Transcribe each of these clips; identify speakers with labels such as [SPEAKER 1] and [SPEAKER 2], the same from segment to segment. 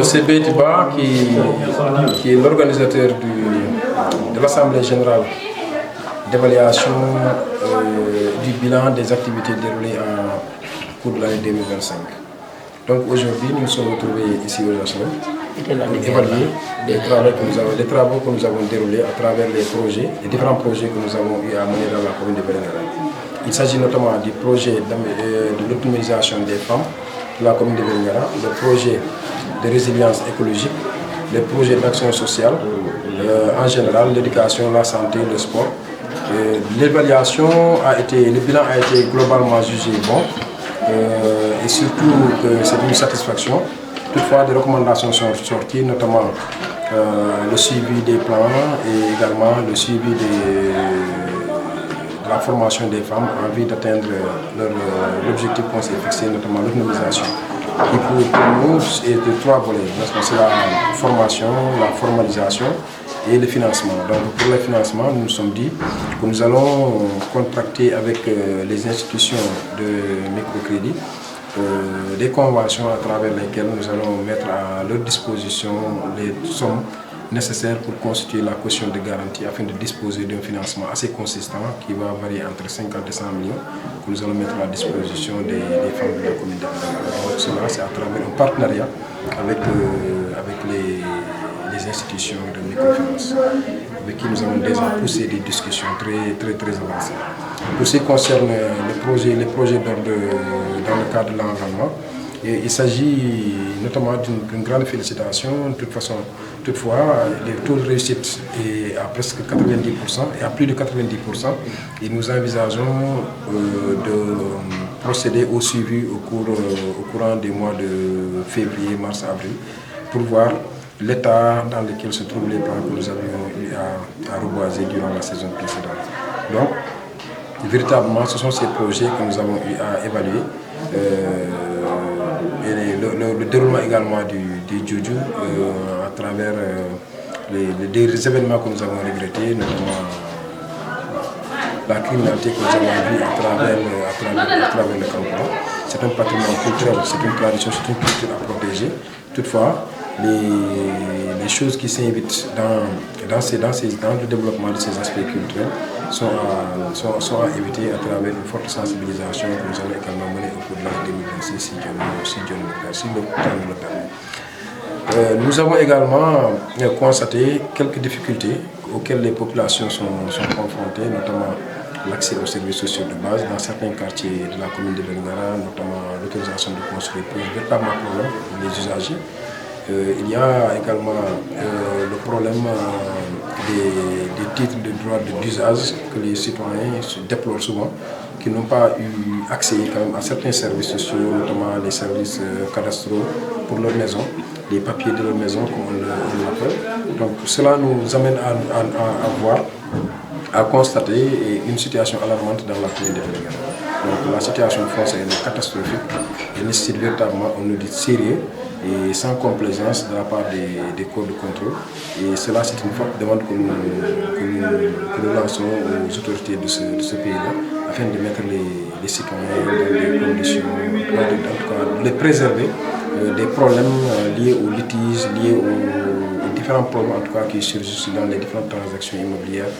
[SPEAKER 1] C'est Bétiba qui est l'organisateur de l'Assemblée générale d'évaluation du bilan des activités déroulées en cours de l'année 2025. Donc aujourd'hui, nous nous sommes retrouvés ici au National pour évaluer les travaux que nous avons déroulés à travers les différents projets que nous avons eu à mener dans la commune de Vélingara. Il s'agit notamment du projet de l'autonomisation des femmes de la commune de Vélingara, le projet de résilience écologique, les projets d'action sociale, en général, l'éducation, la santé, le sport. L'évaluation le bilan a été globalement jugé bon et surtout que c'est une satisfaction. Toutefois, des recommandations sont sorties, notamment le suivi des plans et également le suivi de la formation des femmes en vue d'atteindre l'objectif qu'on s'est fixé, notamment l'autonomisation. Et pour nous, est de trois volets. C'est la formation, la formalisation et le financement. Donc pour le financement, nous nous sommes dit que nous allons contracter avec les institutions de microcrédit des conventions à travers lesquelles nous allons mettre à leur disposition les sommes nécessaires pour constituer la caution de garantie afin de disposer d'un financement assez consistant qui va varier entre 50 et 100 millions que nous allons mettre à la disposition des femmes de la commune de Vélingara. Donc cela, c'est à travers un partenariat avec les institutions de microfinance avec qui nous avons déjà poussé des discussions très avancées. Pour ce qui concerne les projets d'ordre dans le cadre de l'environnement, il s'agit notamment d'une grande félicitation. Toutefois, le taux de réussite est à presque 90% et à plus de 90%. Et nous envisageons de procéder au suivi au courant des mois de février, mars, avril pour voir l'état dans lequel se trouvent les plans que nous avions eu à reboiser durant la saison précédente. Donc, véritablement, ce sont ces projets que nous avons eu à évaluer. Et le déroulement également du Juju à travers les événements que nous avons regrettés, notamment la criminalité que nous avons vue à travers le campement. C'est un patrimoine culturel, c'est une tradition, c'est une culture à protéger. Toutefois, les choses qui s'invitent dans le développement de ces aspects culturels sont à éviter à travers une forte sensibilisation que nous allons également mener au cours de l'année 2026 si le temps nous le permet. Nous avons également constaté quelques difficultés auxquelles les populations sont confrontées, notamment l'accès aux services sociaux de base dans certains quartiers de la commune de Vélingara, notamment l'autorisation de construire pose véritablement problème pour les usagers. Il y a également le problème des titres de droit d'usage que les citoyens se déplorent souvent, qui n'ont pas eu accès quand même à certains services sociaux, notamment les services cadastraux pour leur maison, les papiers de leur maison, comme on l'appelle. Donc cela nous amène à constater une situation alarmante dans la commune de Vélingara. Donc la situation foncière est catastrophique et nécessite véritablement un audit sérieux et sans complaisance de la part des corps de contrôle. Et cela, c'est une forte demande que nous lançons aux autorités de ce pays-là afin de mettre les citoyens dans des conditions, en tout cas, de les préserver des problèmes liés aux litiges, liés aux différents problèmes en tout cas qui surgissent dans les différentes transactions immobilières,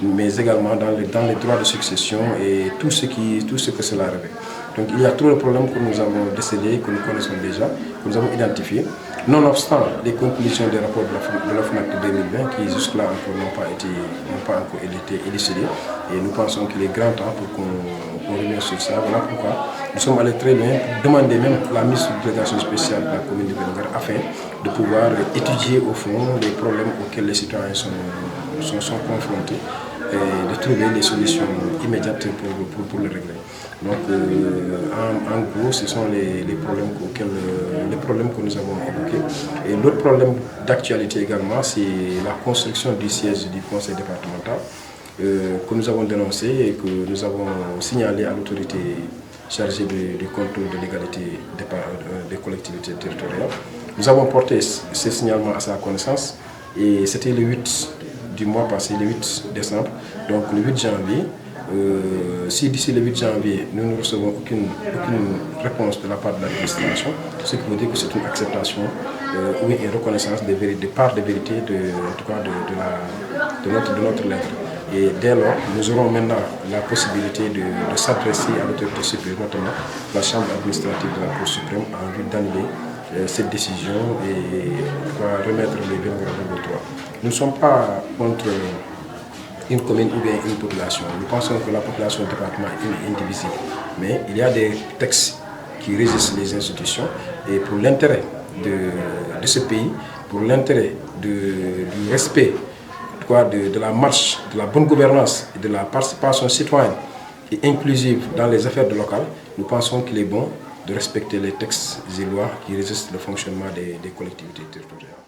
[SPEAKER 1] mais également dans les droits de succession et tout ce que cela revêt. Donc il y a tous les problèmes que nous avons décelés, que nous connaissons déjà, que nous avons identifiés, nonobstant les conclusions des rapports de la FNAC de 2020 qui jusque-là encore n'ont pas encore été élucidés. Et nous pensons qu'il est grand temps pour qu'on revienne sur ça. Voilà pourquoi nous sommes allés très loin pour demander même la mise sous délégation spéciale de la commune de Vélingara afin de pouvoir étudier au fond les problèmes auxquels les citoyens sont confrontés et de trouver des solutions immédiates pour le régler. Donc en gros, ce sont les problèmes que nous avons évoqués. Et l'autre problème d'actualité également, c'est la construction du siège du conseil départemental que nous avons dénoncé et que nous avons signalé à l'autorité chargée du contrôle de l'égalité des collectivités territoriales. Nous avons porté ces signalements à sa connaissance et c'était le 8 du mois passé, le 8 décembre, donc le 8 janvier. Si d'ici le 8 janvier, nous ne recevons aucune réponse de la part de l'administration, ce qui veut dire que c'est une acceptation ou une reconnaissance de part de vérité en tout cas de notre lettre. Et dès lors, nous aurons maintenant la possibilité de s'adresser à l'autorité supérieure, notamment la Chambre administrative de la Cour suprême, en vue d'annuler cette décision et remettre les biens gravés au droit. Nous ne sommes pas contre une commune ou bien une population. Nous pensons que la population du département est indivisible. Mais il y a des textes qui régissent les institutions et pour l'intérêt de ce pays, pour l'intérêt du respect de la marche, de la bonne gouvernance et de la participation citoyenne et inclusive dans les affaires locales, nous pensons qu'il est bon de respecter les textes et lois qui régissent le fonctionnement des collectivités territoriales.